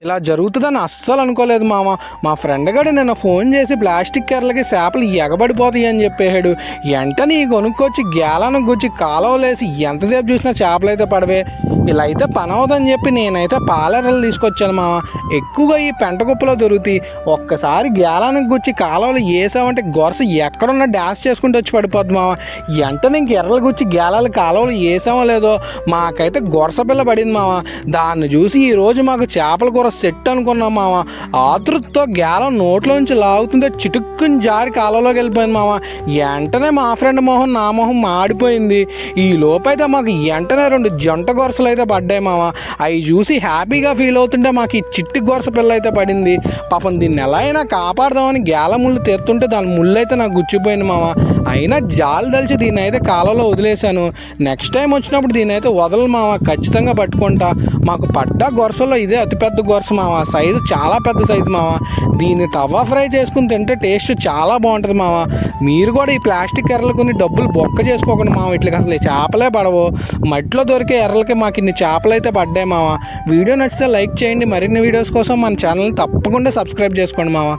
ఇలా జరుగుతుందని అస్సలు అనుకోలేదు మామ. మా ఫ్రెండ్ గడు నిన్న ఫోన్ చేసి ప్లాస్టిక్ ఎర్రలకి చేపలు ఎగబడిపోతాయి అని చెప్పాడు. వెంటనే కొనుక్కొచ్చి గేలానికి గుచ్చి కాలువలేసి ఎంతసేపు చూసినా చేపలు అయితే పడవే. ఇలా అయితే పని అవుదని చెప్పి నేనైతే పాలెర్రలు తీసుకొచ్చాను మామ. ఎక్కువగా ఈ పెంట కుప్పలో దొరుకుతాయి. ఒక్కసారి గేలానికి గుచ్చి కాలువలు వేసామంటే గొరస ఎక్కడున్నా డ్యాన్స్ చేసుకుంటూ వచ్చి పడిపోద్ది మామ. వెంటనే ఇంక ఎర్రలు గుచ్చి గేలాలు కాలువలు వేసామో లేదో మాకైతే గొరస పిల్ల పడింది మామ. దాన్ని చూసి ఈరోజు మాకు చేపల కూర సెట్ అనుకున్నాం మామ. ఆతృతతో గేలం నోట్లోంచి లాగుతుంటే చిటుక్కుని జారి కాలంలోకి వెళ్ళిపోయింది మామ. వెంటనే మా ఫ్రెండ్ మొహం నా మొహం మాడిపోయింది. ఈ లోపైతే మాకు వెంటనే 2 జంట గొరసలు అయితే పడ్డాయి మామ. అవి చూసి హ్యాపీగా ఫీల్ అవుతుంటే మాకు ఈ చిట్టి గొరస పిల్ల అయితే పడింది. పాపం దీన్ని ఎలా అయినా కాపాడదామని గేల ముళ్ళు తెస్తుంటే దాని ముళ్ళు అయితే నాకు గుచ్చిపోయింది మామ. అయినా జాలి తలిచి దీన్ని అయితే కాలంలో వదిలేశాను. నెక్స్ట్ టైం వచ్చినప్పుడు దీన్ని అయితే వదలు మామ, ఖచ్చితంగా పట్టుకుంటా. మాకు పడ్డ గొరసల్లో ఇదే అతిపెద్ద గొరస మామ. సైజు చాలా పెద్ద సైజు మామ. దీన్ని తవ్వ ఫ్రై చేసుకుని తింటే టేస్ట్ చాలా బాగుంటుంది మామ. మీరు కూడా ఈ ప్లాస్టిక్ ఎర్రలు కొన్ని డబ్బులు బొక్క చేసుకోకండి మామ. ఇట్లకి అసలు ఈ చేపలే పడవు. మట్టిలో దొరికే ఎర్రలకి మాకు ఇన్ని చేపలు అయితే పడ్డాయి మామ. వీడియో నచ్చితే లైక్ చేయండి. మరిన్ని వీడియోస్ కోసం మన ఛానల్ని తప్పకుండా సబ్స్క్రైబ్ చేసుకోండి మామ.